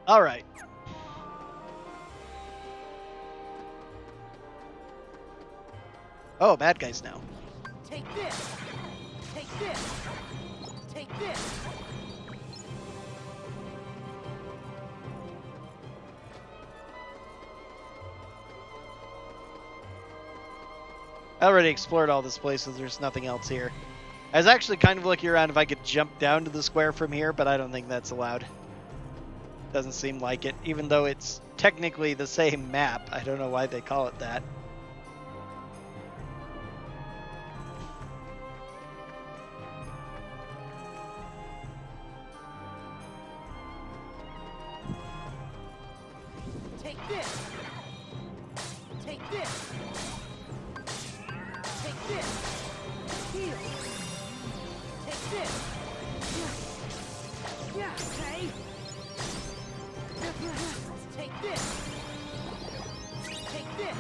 All right. Oh, bad guys now. Take this. Take this. Take this. I already explored all this places. There's nothing else here. I was actually kind of looking around if I could jump down to the square from here, but I don't think that's allowed. Doesn't seem like it, even though it's technically the same map. I don't know why they call it that. Take this. Take this. Take this. Heal. Take this. Yeah, okay. Take this. Take this.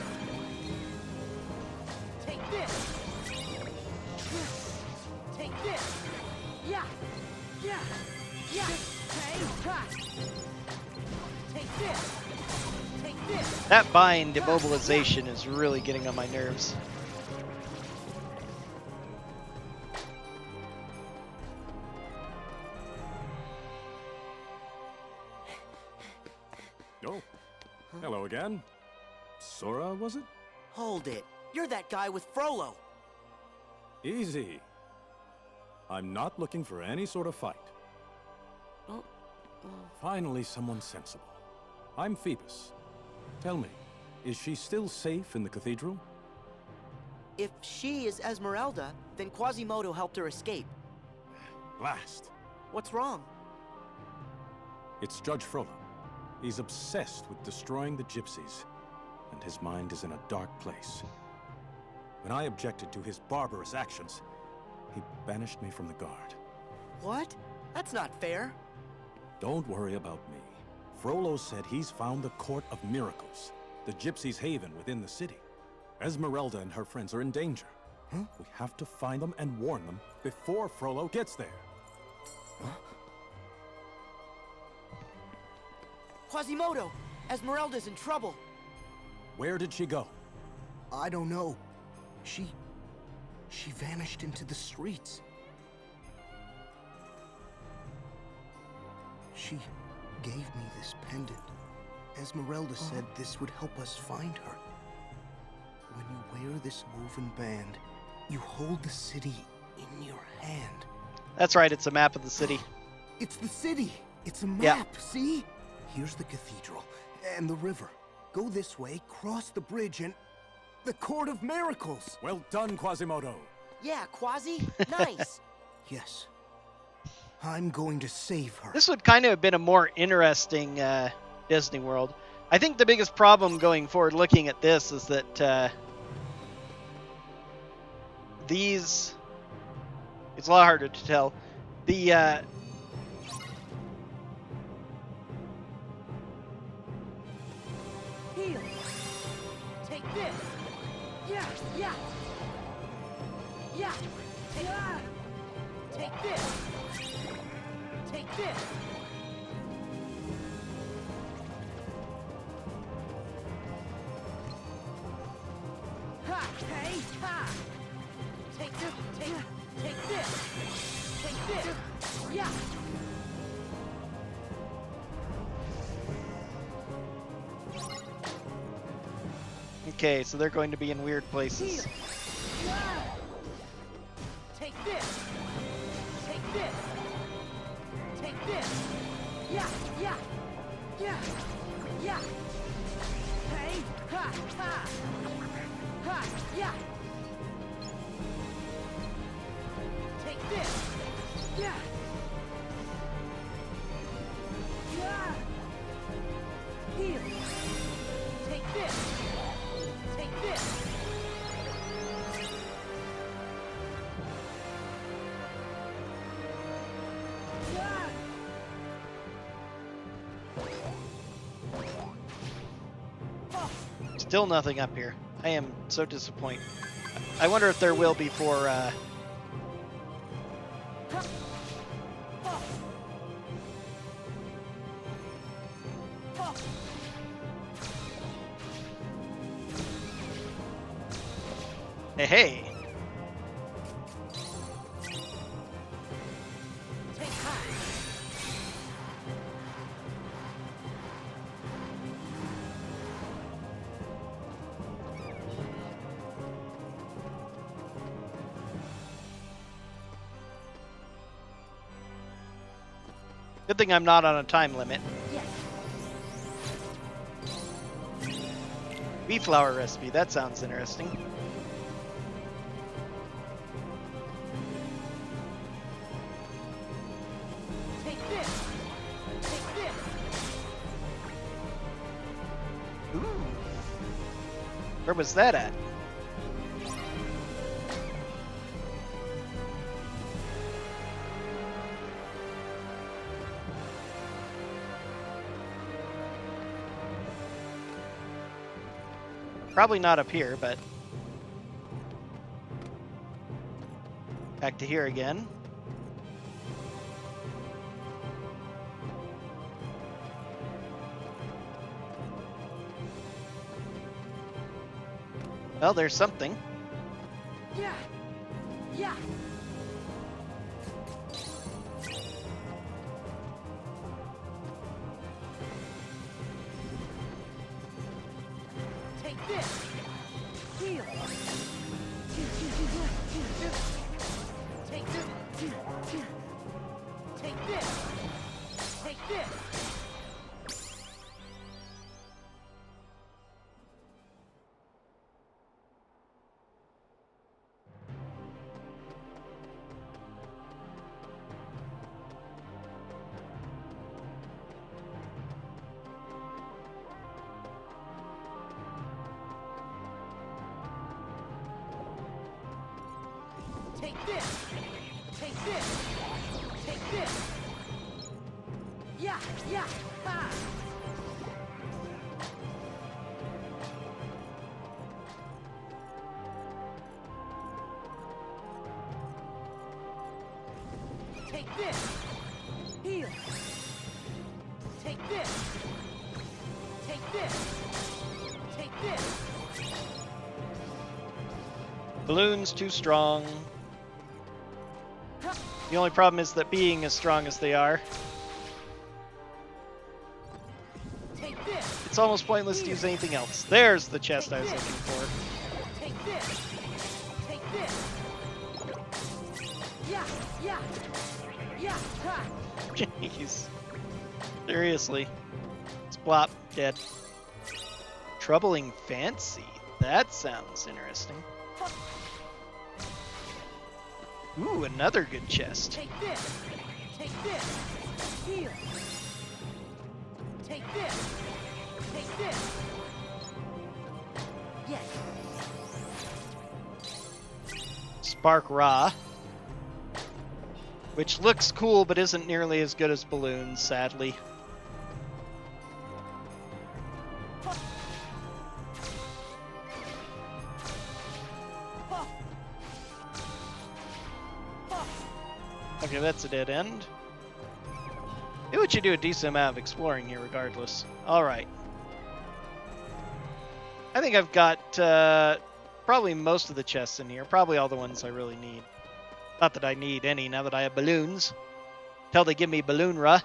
Take this. Take this. Yeah. Yeah. Yeah. Okay. Ha. Take this. Take this. That bind immobilization is really getting on my nerves. Oh, hello again. Sora, was it? Hold it. You're that guy with Frollo. Easy. I'm not looking for any sort of fight. Oh, Finally, someone sensible. I'm Phoebus. Tell me, is she still safe in the cathedral? if she is Esmeralda, then Quasimodo helped her escape. Blast. What's wrong? It's Judge Frollo. He's obsessed with destroying the gypsies, and his mind is in a dark place. When I objected to his barbarous actions, he banished me from the guard. What? That's not fair. Don't worry about me. Frollo said he's found the Court of Miracles, the gypsies' haven within the city. Esmeralda and her friends are in danger. Huh? We have to find them and warn them before Frollo gets there. Quasimodo! Esmeralda's in trouble. Where did she go? I don't know. She vanished into the streets. She gave me this pendant. Esmeralda said this would help us find her. When you wear this woven band, you hold the city in your hand. That's right, it's a map of the city. It's the city! It's a map, Yeah. see? Here's the cathedral and the river. Go this way, cross the bridge, and the Court of Miracles! Well done, Quasimodo. Yeah, Quasi. Nice. Yes. I'm going to save her. This would kind of have been a more interesting Disney World. I think the biggest problem going forward looking at this is that these... It's a lot harder to tell. The... Heal. Take this. Yeah, yeah. Yeah. Take this. Take this. Ha! Hey! Ha! Take this. Take this. Take this. Yeah. Okay, so they're going to be in weird places. Take this. Take this. Take this. Yeah, yeah. Yeah. Yeah. Hey. Ha. Ha. Ha. Yeah. Take this. Yeah. Yeah. Here. Take this. Take this. Yeah. Oh. Still nothing up here. I am so disappointed. I wonder if there will be for... Hey, hey. Take that. Good thing I'm not on a time limit. Yes. Bee flower recipe, that sounds interesting. Take this. Take this. Ooh. Where was that at? Probably not up here, but back to here again. Well, there's something. Yeah. Yeah. Take this. Heal. Take this. Take this. Take this. Take this. Take this. Take this. Yeah, yeah. Ha. Take this. Heal. Take this. Take this. Take this. Balloons too strong. The only problem is that being as strong as they are, Take this. it's almost pointless to use anything else. There's the chest I was looking for. Take this. Take this. Yeah, yeah. Yeah. Ha. Jeez. Seriously. Splop, dead. Troubling fancy. That sounds interesting. Ooh, another good chest. Take this. Take this. Heal. Take this. Take this. Yes. Spark Ra. Which looks cool, but isn't nearly as good as balloons, sadly. Okay, that's a dead end. It would you do a decent amount of exploring here regardless. Alright. I think I've got probably most of the chests in here. Probably all the ones I really need. Not that I need any now that I have balloons. Till they give me Balloon-Ra.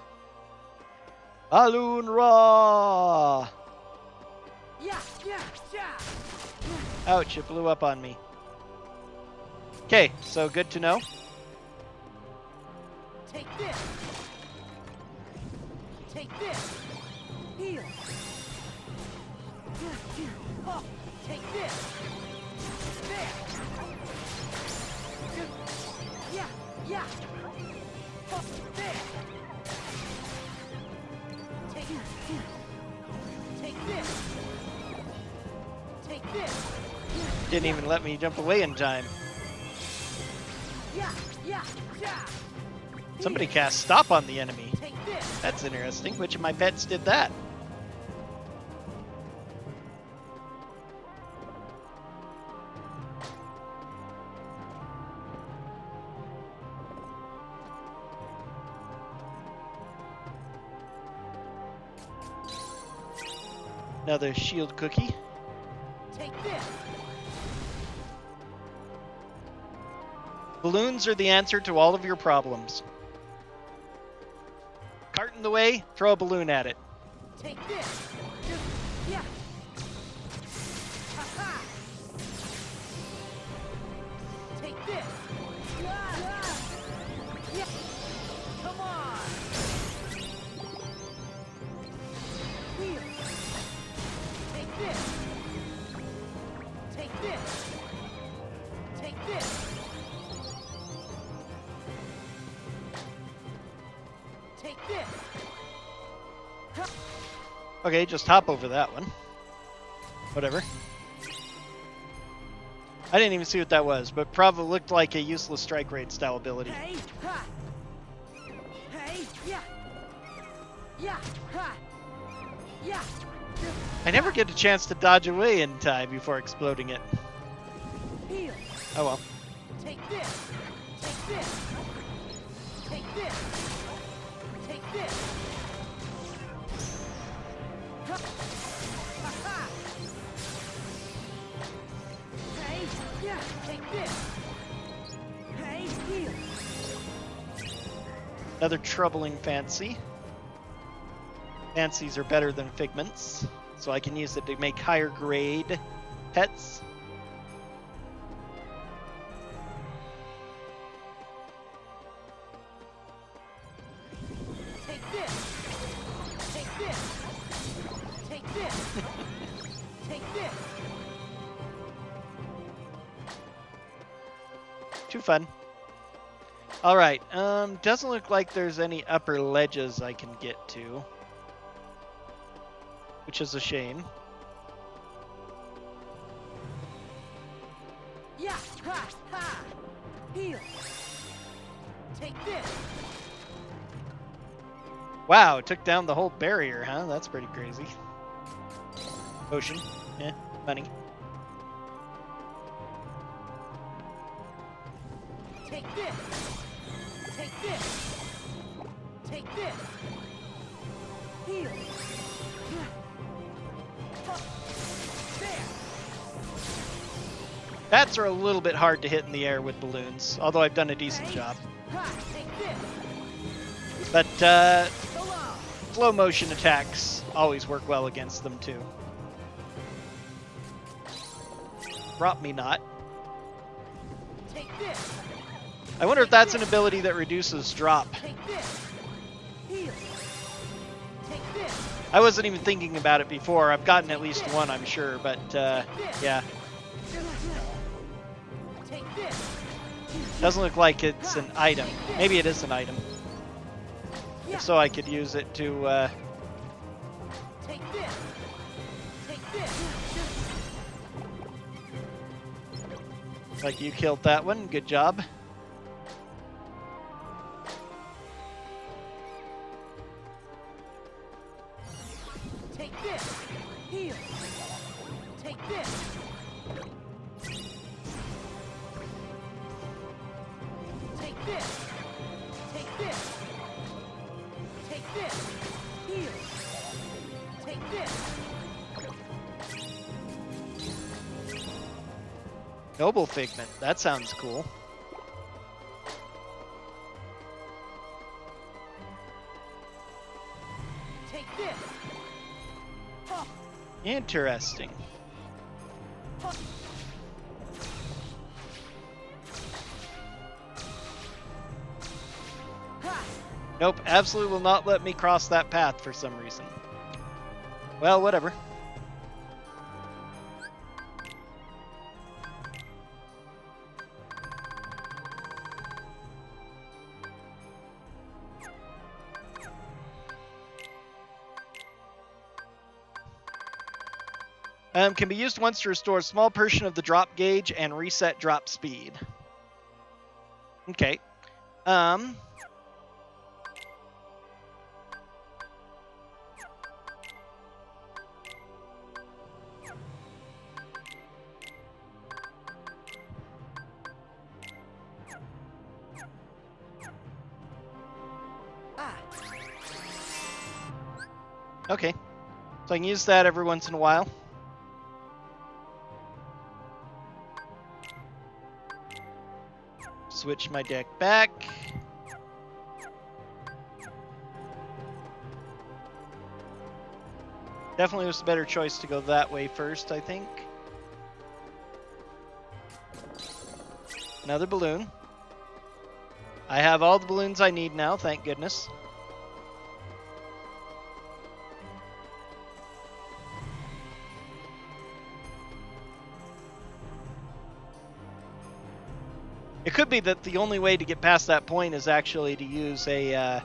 Balloon-Ra! Yeah, yeah, yeah. Ouch, it blew up on me. Okay, so good to know. Take this. Take this. Heal. Oh, take this. There. Yeah, yeah. Oh, there. Take this. Take this. Didn't even let me jump away in time. Yeah, yeah, yeah. Somebody cast Stop on the enemy. Take this. That's interesting. Which of my pets did that? Another shield cookie. Take this. Balloons are the answer to all of your problems. Cart in the way, throw a balloon at it. Take this. Yeah. Ha-ha. Take this. Yeah. Come on. Wheel. Take this. Take this. Take this. Take this. Okay, just hop over that one. Whatever. I didn't even see what that was, but probably looked like a useless strike rate style ability. Hey, ha. Hey, yeah. Yeah, ha. Yeah. I never get a chance to dodge away in time before exploding it. Heal. Oh well. Take this. Take this. Take this. Take this. Ha. Ha-ha. Hey, yeah. Take this. Hey, heal. Another troubling fancy. Fancies are better than figments, so I can use it to make higher grade pets. Take this. Take this. Take this. Take this. Too fun. Alright, doesn't look like there's any upper ledges I can get to, which is a shame. Yeah, ha, ha. Heal. Take this. Wow, took down the whole barrier, huh? That's pretty crazy. Potion. Eh, money. Take this. Take this. Take this. Heal. There. Bats are a little bit hard to hit in the air with balloons, although I've done a decent job. Ha, take this. But So long. slow motion attacks always work well against them too. Drop me not. Take this. I wonder if that's an ability that reduces drop. Take this. Heal. Take this. I wasn't even thinking about it before. I've gotten at least one, I'm sure, but yeah. Take this. Doesn't look like it's an item. Maybe it is an item. If so, I could use it to, Take this. Take this. like you killed that one. Good job. Take this. Heal. Take this. Take this. Take this. Take this. Heal. Take this. Noble Figment. That sounds cool. Take this. Ha. Interesting. Ha. Ha. Nope, absolutely will not let me cross that path for some reason. Well, whatever. Can be used once to restore a small portion of the drop gauge and reset drop speed. Okay. Ah. Okay. So I can use that every once in a while. Switch my deck back. Definitely was a better choice to go that way first, I think. Another balloon. I have all the balloons I need now, thank goodness. It could be that the only way to get past that point is actually to use a,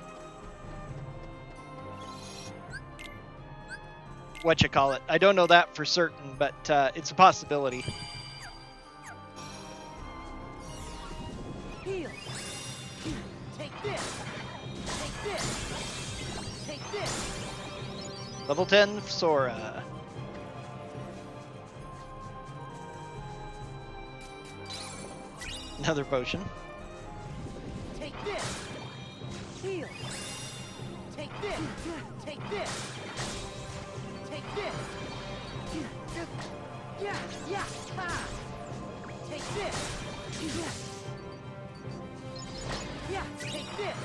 whatchamacallit. I don't know that for certain, but it's a possibility. Heal. Take this. Take this. Take this. Level 10 Sora. Another potion. Take this. Heal. Take this. Take this. Take this. Yeah, yeah, ha. Take this. Yeah, take this.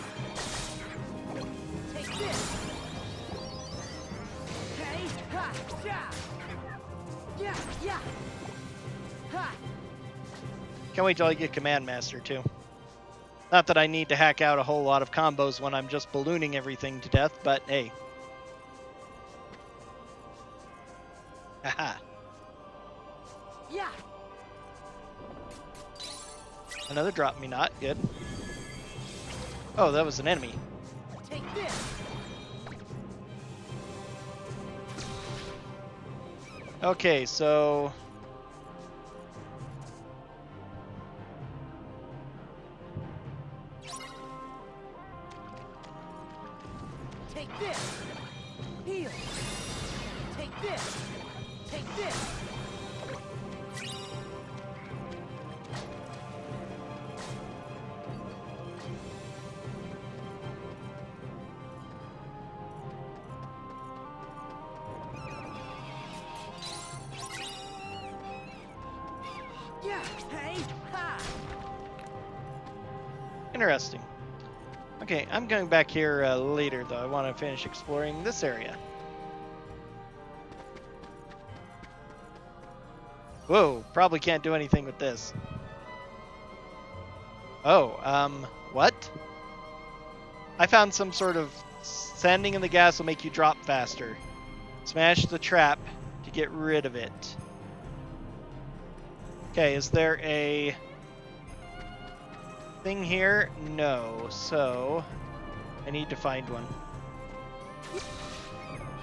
Take this. Hey, ha, yeah. Yeah, yeah. Ha. Can't wait till I get Command Master, too. Not that I need to hack out a whole lot of combos when I'm just ballooning everything to death, but hey. Haha. Yeah. Another drop me not. Good. Oh, that was an enemy. Take this. Okay, so... Take this. Heal. Take this. Take this. Yeah. Hey. Ha. Interesting. Okay, I'm going back here later, though. I want to finish exploring this area. Whoa, probably can't do anything with this. Oh, what? I found some sort of sanding in the gas will make you drop faster. Smash the trap to get rid of it. Okay, is there a thing here? No, so I need to find one.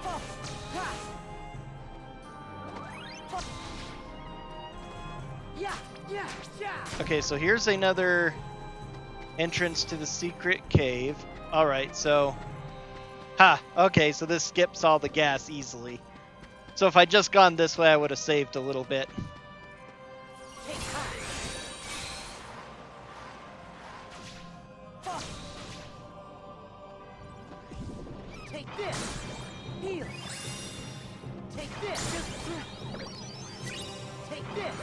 Oh. Ha. Oh. Yeah. Yeah. Yeah. Okay, so here's another entrance to the secret cave. Alright, so... Ha! Okay, so this skips all the gas easily. So if I'd just gone this way, I would have saved a little bit. Take time. Oh. Take this. Heal. Take this. Take this.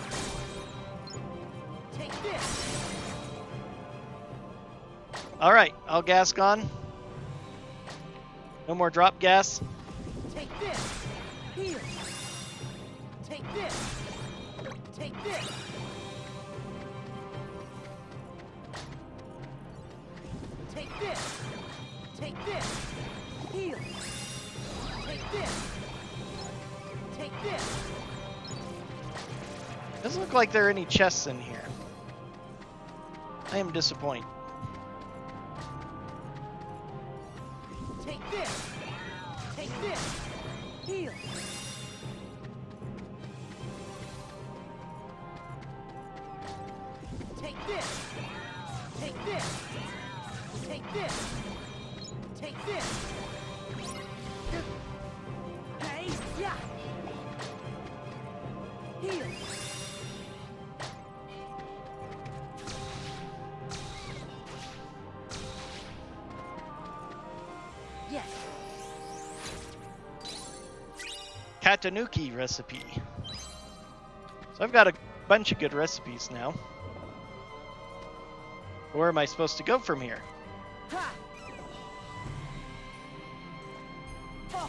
Take this. Alright, all gas gone. No more drop gas. Take this. Heal. Take this. Take this. Take this. Take this. Heal. Take this. Take this. Doesn't look like there are any chests in here. I am disappointed. Take this. Take this. Heal. Take this. Take this. Take this. Take this. Hey, yeah. Heal. Yes. Katanuki recipe. So I've got a bunch of good recipes now. Where am I supposed to go from here? Ha!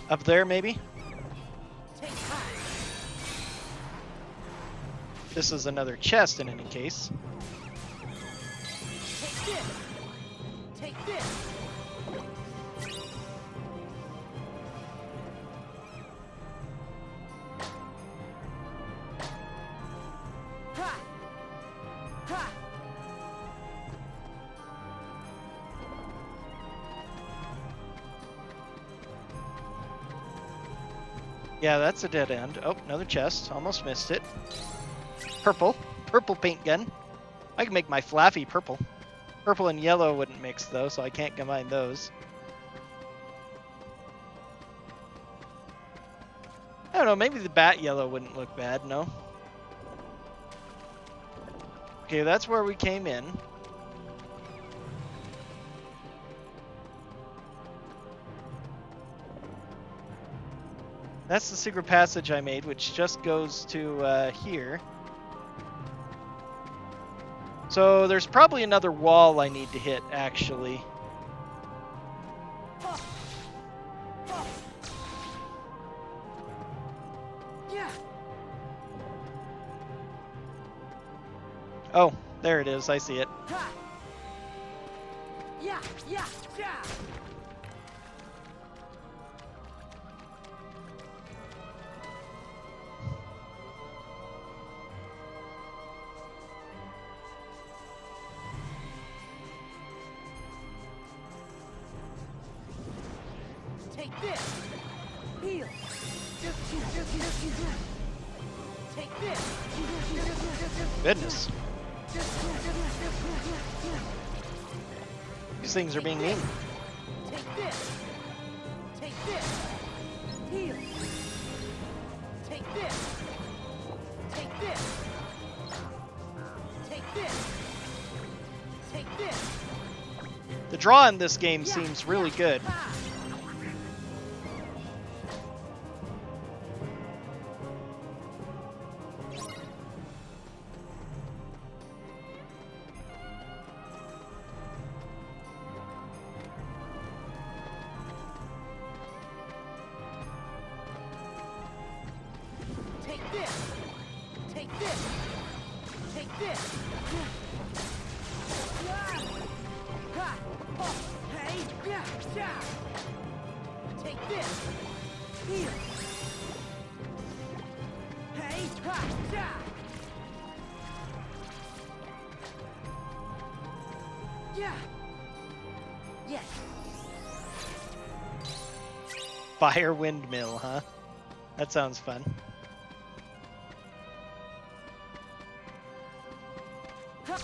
Up there, maybe? Take that. This is another chest in any case. Take this. Take this. Ha! Ha! Yeah, that's a dead end. Oh, another chest. Almost missed it. Purple. Purple paint gun. I can make my Flaffy purple. Purple and yellow wouldn't mix, though, so I can't combine those. I don't know, maybe the bat yellow wouldn't look bad, no? Okay, that's where we came in. That's the secret passage I made, which just goes to here. So there's probably another wall I need to hit, actually. Yeah. Oh, there it is. I see it. Ha! Yeah. Yeah. Yeah. Take this. Heal. Take this. Goodness. These things are being mean. Take this. Take this. Heal. Take this. Take this. Take this. Take this. The draw in this game seems really good. Ha! Take this. Take this. Take this. Yeah. Ha. Oh. Hey. Yeah. Yeah. Take this. Here. Hey. Ha. Yeah. Yeah. Yes. Fire windmill, huh? That sounds fun. Ha.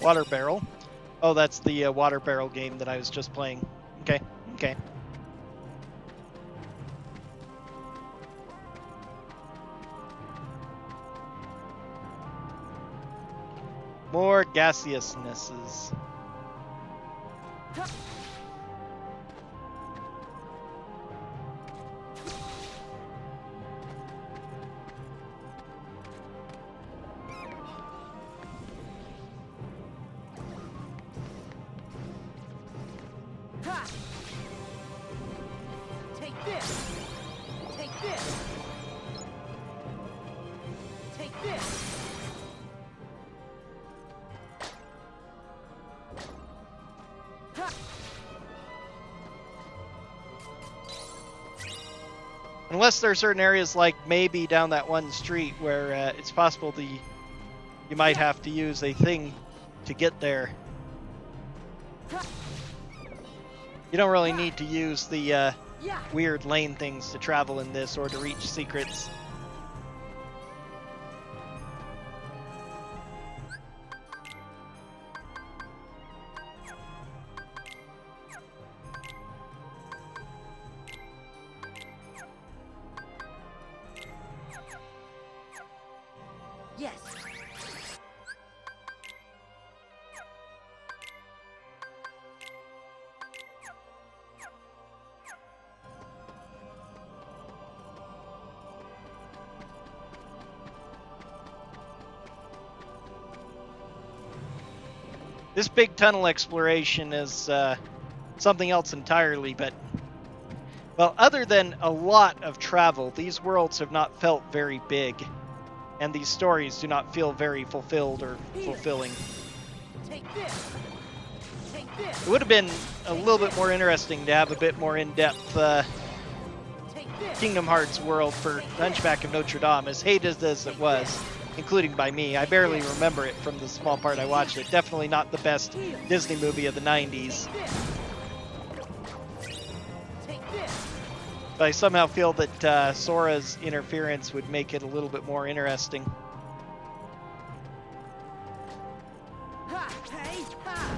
Water barrel. Oh, that's the water barrel game that I was just playing. Okay, okay. More gaseousnesses. Ha. Take this. Take this. Take this. Ha. Unless there are certain areas, like maybe down that one street, where it's possible you might have to use a thing to get there. Ha. You don't really need to use the Yeah. weird lane things to travel in this or to reach secrets. Yes. This big tunnel exploration is something else entirely, but... Well, other than a lot of travel, these worlds have not felt very big. And these stories do not feel very fulfilled or fulfilling. Take this. Take this. It would have been a little bit more interesting to have a bit more in-depth Take this. Kingdom Hearts world for Hunchback of Notre Dame, as hated as it was, including by me. I barely remember it from the small part I watched it. Definitely not the best Disney movie of the 90s. Take this. But I somehow feel that Sora's interference would make it a little bit more interesting. Ha! Hey! Ha!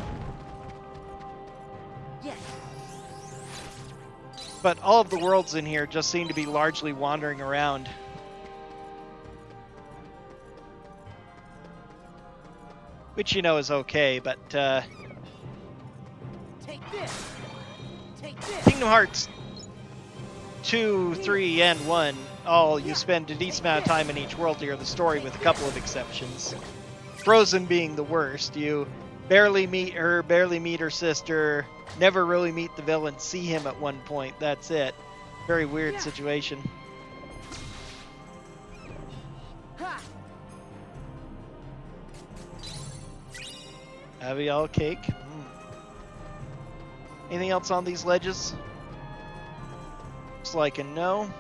Yes. But all of the worlds in here just seem to be largely wandering around. Which, you know, is okay, but Take this. Take this. Kingdom Hearts 2, 3, and 1, all you spend a decent amount of time in each world to hear the story, with a couple of exceptions. Frozen being the worst. You barely meet her sister, never really meet the villain, see him at one point, that's it. Very weird situation. Ha! Avial cake. Anything else on these ledges? Looks like a no.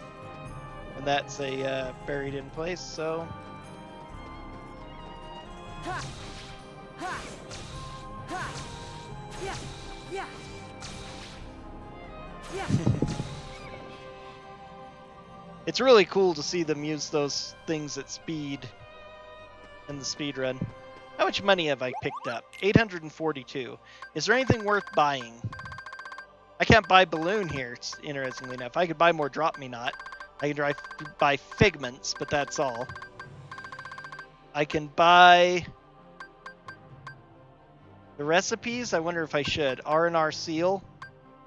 And that's a buried in place, so... Ha! Ha! Ha! Yeah! Yeah! Yeah! It's really cool to see them use those things at speed in the speed run. How much money have I picked up? 842. Is there anything worth buying? I can't buy balloon here, interestingly enough. I could buy more Drop Me Not. I can buy figments, but that's all. I can buy the recipes. I wonder if I should. R&R Seal.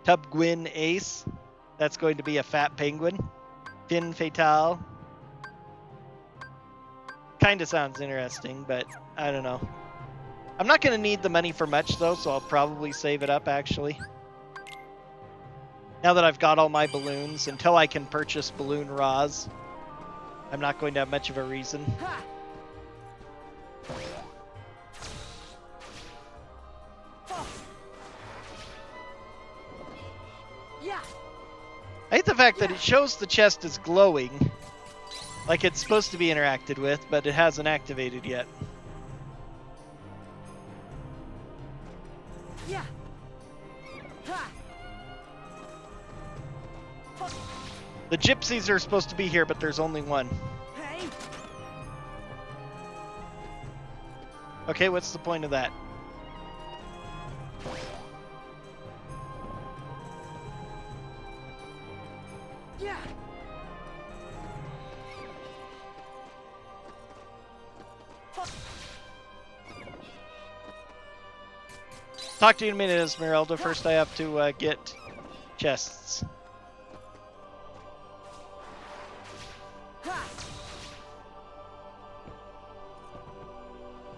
Tub Gwyn Ace. That's going to be a fat penguin. Fin Fatale. Kind of sounds interesting, but I don't know. I'm not going to need the money for much, though, so I'll probably save it up, actually. Now that I've got all my balloons, until I can purchase balloon raws, I'm not going to have much of a reason. Ha! Oh. Yeah! I hate the fact that it shows the chest is glowing, like it's supposed to be interacted with, but it hasn't activated yet. Yeah! Ha! The gypsies are supposed to be here, but there's only one. Hey! Okay, what's the point of that? Yeah! Talk to you in a minute, Esmeralda. First I have to get chests. Ha!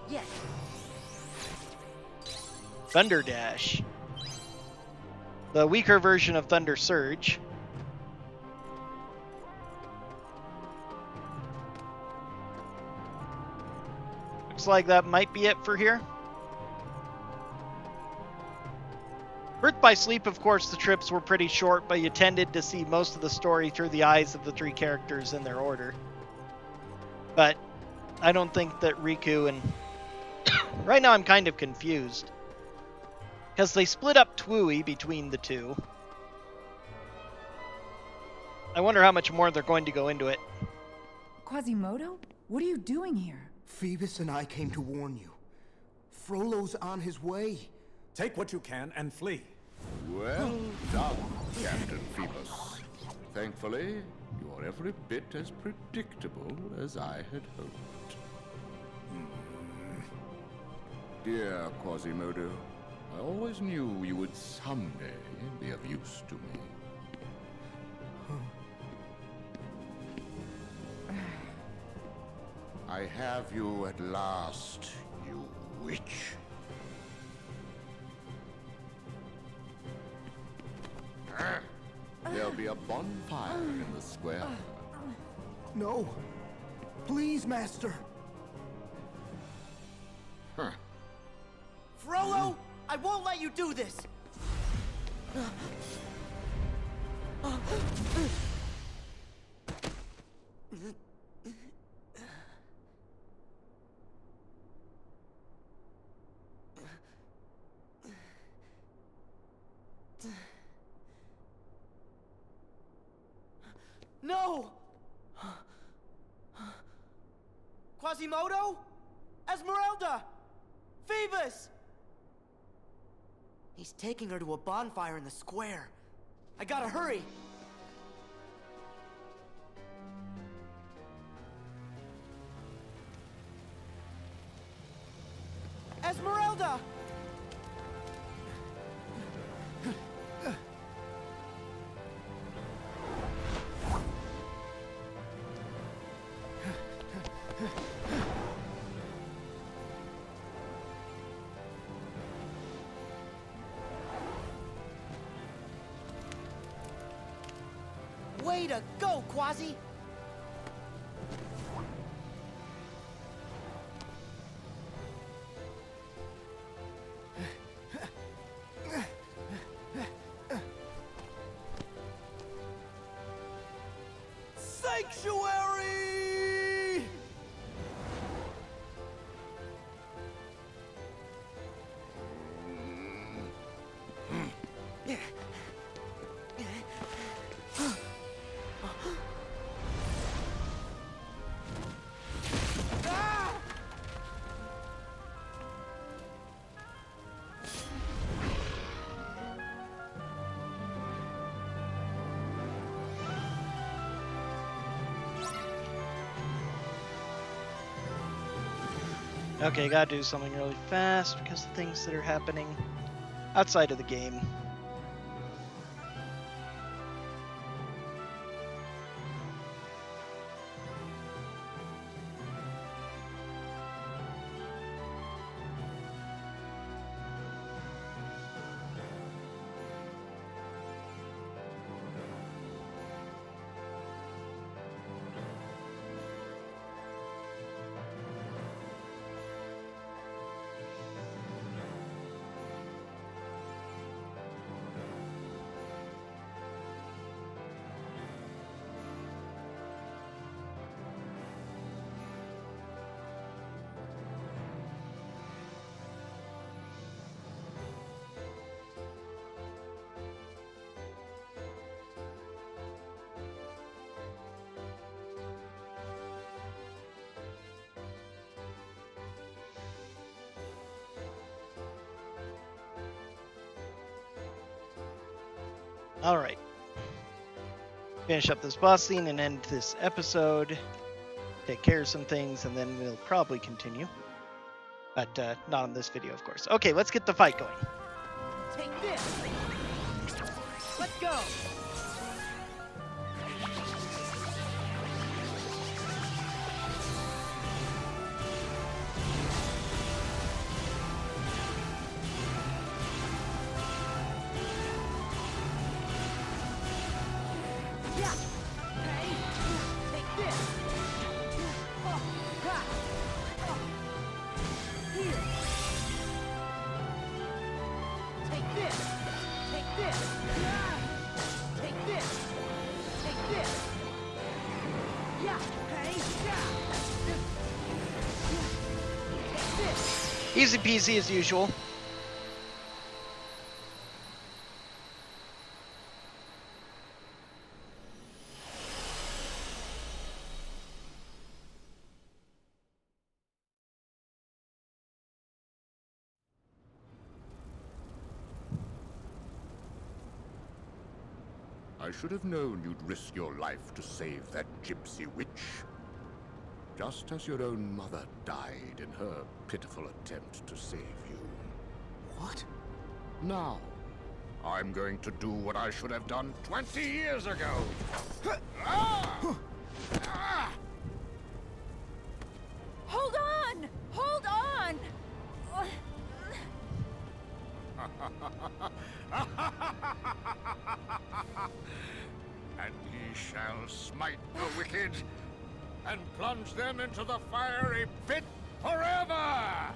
Yes! Thunder Dash. The weaker version of Thunder Surge. Looks like that might be it for here. Birth by Sleep, of course, the trips were pretty short, but you tended to see most of the story through the eyes of the three characters in their order. But I don't think that Riku and... Right now I'm kind of confused. Because they split up Twooey between the two. I wonder how much more they're going to go into it. Quasimodo? What are you doing here? Phoebus and I came to warn you. Frollo's on his way. Take what you can and flee. Well done, Captain Phoebus. Thankfully, you are every bit as predictable as I had hoped. Dear Quasimodo, I always knew you would someday be of use to me. I have you at last, you witch. There'll be a bonfire in the square. No. Please, Master. Huh. Frollo, I won't let you do this! No! Quasimodo? Esmeralda! Phoebus! He's taking her to a bonfire in the square. I gotta hurry. Esmeralda! Way to go, Quasi! Sanctuary! Okay, gotta do something really fast because of things that are happening outside of the game. Alright. Finish up this boss scene and end this episode. Take care of some things, and then we'll probably continue. But not on this video, of course. Okay, let's get the fight going. Take this! Let's go! Yeah! Hey! Take this! Oh, ha! Oh. Here! Take this! Take this! Ah! Take this! Take this! Yeah! Hey! Yeah! Take this! Easy peasy as usual. I should have known you'd risk your life to save that gypsy witch. Just as your own mother died in her pitiful attempt to save you. What? Now, I'm going to do what I should have done 20 years ago. Ah! Ah! Hold on! Hold on! and plunge them into the fiery pit forever!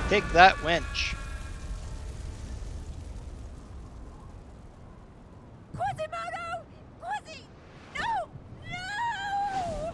Take that, wench. Quasimodo! No! No!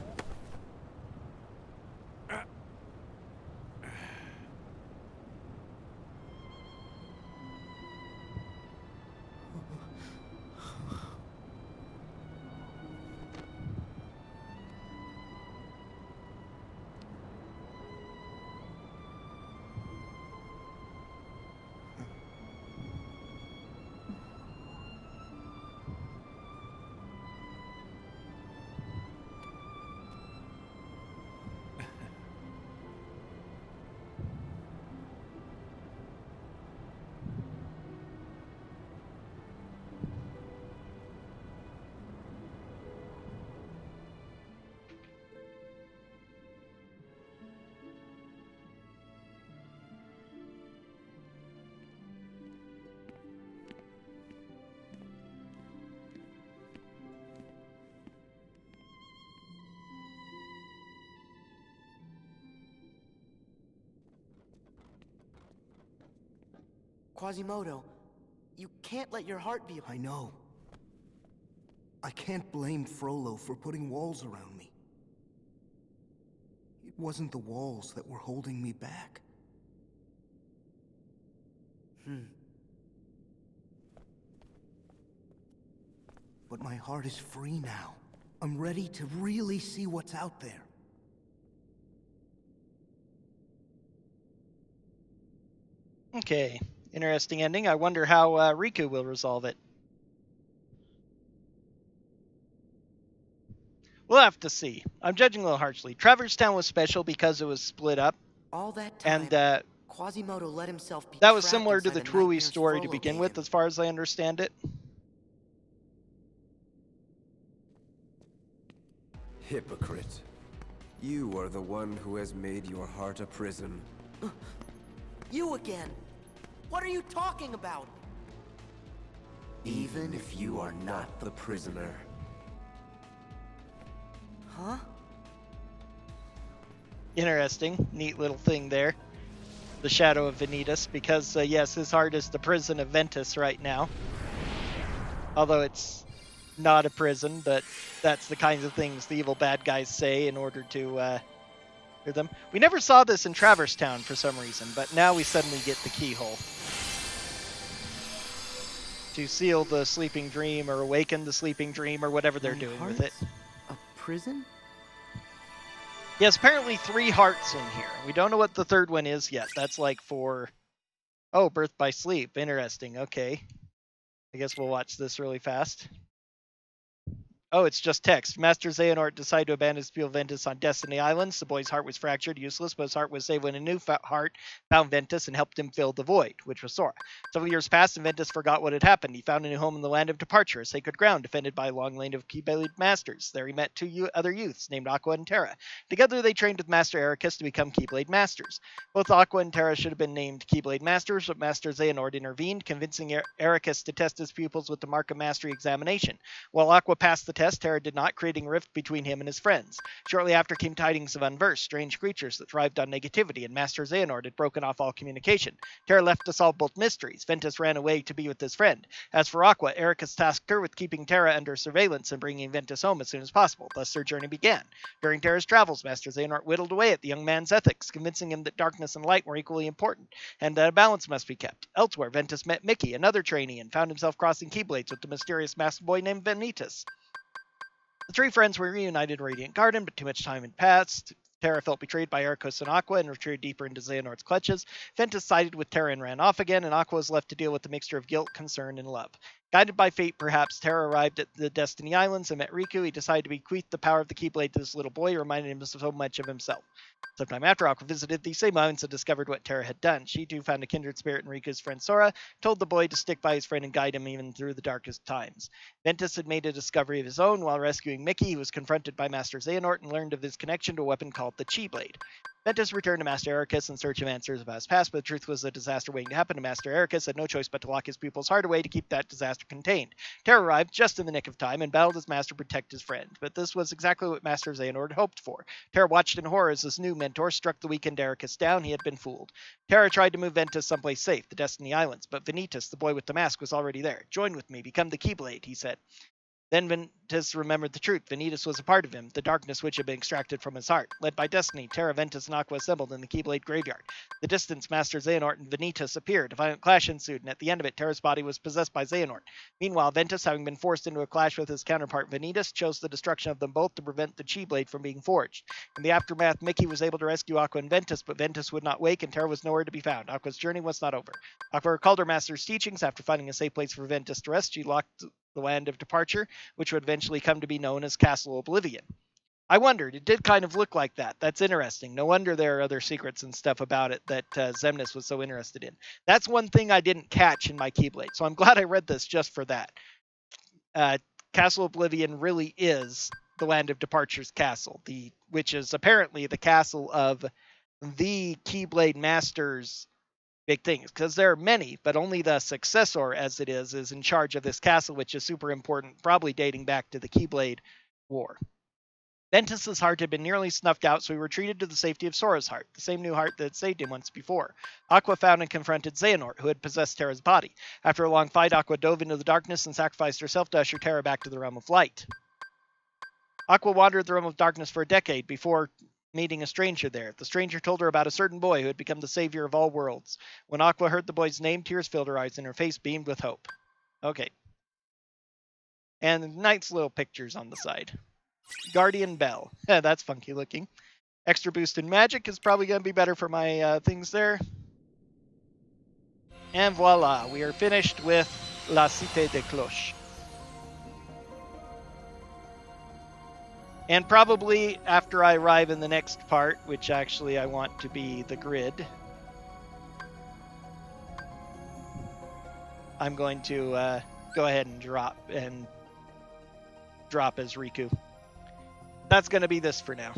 Quasimodo, you can't let your heart be... I know. I can't blame Frollo for putting walls around me. It wasn't the walls that were holding me back. But my heart is free now. I'm ready to really see what's out there. Okay, interesting ending. I wonder how Riku will resolve it. We'll have to see. I'm judging a little harshly. Traverse Town was special because it was split up, All that time, and Quasimodo let himself be that was trapped similar to inside the the Twooey nightmares story to Frollo begin gave with, him. as far as I understand it. Hypocrite. You are the one who has made your heart a prison. You again! What are you talking about? Even if you are not the prisoner. Huh? Interesting. Neat little thing there. The shadow of Vanitas, because yes, his heart is the prison of Ventus right now. Although it's not a prison, but that's the kinds of things the evil bad guys say in order to hear them. We never saw this in Traverse Town for some reason, but now we suddenly get the keyhole. To seal the sleeping dream or awaken the sleeping dream or whatever they're My doing with it. heart's a prison? Yes, apparently 3 hearts in here. We don't know what the third one is yet. That's like for... Oh, birth by sleep. Interesting. Okay. I guess we'll watch this really fast. Oh, it's just text. Master Xehanort decided to abandon his pupil Ventus on Destiny Islands. The boy's heart was fractured, useless, but his heart was saved when a new heart found Ventus and helped him fill the void, which was Sora. Several years passed, and Ventus forgot what had happened. He found a new home in the Land of Departure, a sacred ground defended by a long lane of Keyblade masters. There he met 2 other youths named Aqua and Terra. Together they trained with Master Ericus to become Keyblade masters. Both Aqua and Terra should have been named Keyblade masters, but Master Xehanort intervened, convincing Ericus to test his pupils with the Mark of Mastery examination. While Aqua passed the test, Terra did not, creating a rift between him and his friends. Shortly after came tidings of Unverse, strange creatures that thrived on negativity, and Master Xehanort had broken off all communication. Terra left to solve both mysteries. Ventus ran away to be with his friend. As for Aqua, Ericus tasked her with keeping Terra under surveillance and bringing Ventus home as soon as possible. Thus their journey began. During Terra's travels, Master Xehanort whittled away at the young man's ethics, convincing him that darkness and light were equally important, and that a balance must be kept. Elsewhere, Ventus met Mickey, another trainee, and found himself crossing Keyblades with the mysterious masked boy named Vanitas. The 3 friends were reunited in Radiant Garden, but too much time had passed. Terra felt betrayed by Ericus and Aqua and retreated deeper into Xehanort's clutches. Ventus sided with Terra and ran off again, and Aqua was left to deal with the mixture of guilt, concern, and love. Guided by fate, perhaps, Terra arrived at the Destiny Islands and met Riku. He decided to bequeath the power of the Keyblade to this little boy, who reminded him so much of himself. Sometime after, Aqua visited these same islands and discovered what Terra had done. She too found a kindred spirit in Riku's friend Sora, told the boy to stick by his friend and guide him even through the darkest times. Ventus had made a discovery of his own. While rescuing Mickey, he was confronted by Master Xehanort and learned of his connection to a weapon called the Chi Blade. Ventus returned to Master Ericus in search of answers about his past, but the truth was a disaster waiting to happen to Master Ericus had no choice but to lock his pupil's heart away to keep that disaster contained. Terra arrived just in the nick of time and battled his master to protect his friend, but this was exactly what Master Xehanort had hoped for. Terra watched in horror as his new mentor struck the weakened Ericus down. He had been fooled. Terra tried to move Ventus someplace safe, the Destiny Islands, but Vanitas, the boy with the mask, was already there. Join with me, become the Keyblade, he said. Then Ventus remembered the truth. Vanitas was a part of him, the darkness which had been extracted from his heart. Led by Destiny, Terra, Ventus, and Aqua assembled in the Keyblade graveyard. The distance, Master Xehanort and Vanitas appeared. A violent clash ensued, and at the end of it, Terra's body was possessed by Xehanort. Meanwhile, Ventus, having been forced into a clash with his counterpart Vanitas, chose the destruction of them both to prevent the Keyblade from being forged. In the aftermath, Mickey was able to rescue Aqua and Ventus, but Ventus would not wake, and Terra was nowhere to be found. Aqua's journey was not over. Aqua recalled her master's teachings. After finding a safe place for Ventus to rest, she locked the land of departure, which would eventually come to be known as Castle Oblivion. I wondered, it did kind of look like that. That's interesting. No wonder there are other secrets and stuff about it that Xemnas was so interested in. That's one thing I didn't catch in my Keyblade, so I'm glad I read this just for that. Castle Oblivion really is the land of departure's castle, which is apparently the castle of the Keyblade Master's big things, because there are many, but only the successor, as it is in charge of this castle, which is super important, probably dating back to the Keyblade War. Ventus's heart had been nearly snuffed out, so he retreated to the safety of Sora's heart, the same new heart that had saved him once before. Aqua found and confronted Xehanort, who had possessed Terra's body. After a long fight, Aqua dove into the darkness and sacrificed herself to usher Terra back to the realm of light. Aqua wandered the realm of darkness for a decade before meeting a stranger there. The stranger told her about a certain boy who had become the savior of all worlds. When Aqua heard the boy's name, tears filled her eyes and her face beamed with hope. Okay. And nice little pictures on the side. Guardian Bell. That's funky looking. Extra boost in magic is probably going to be better for my things there. And voila, we are finished with La Cité des Cloches. And probably after I arrive in the next part, which actually I want to be the grid, I'm going to go ahead and drop as Riku. That's going to be this for now.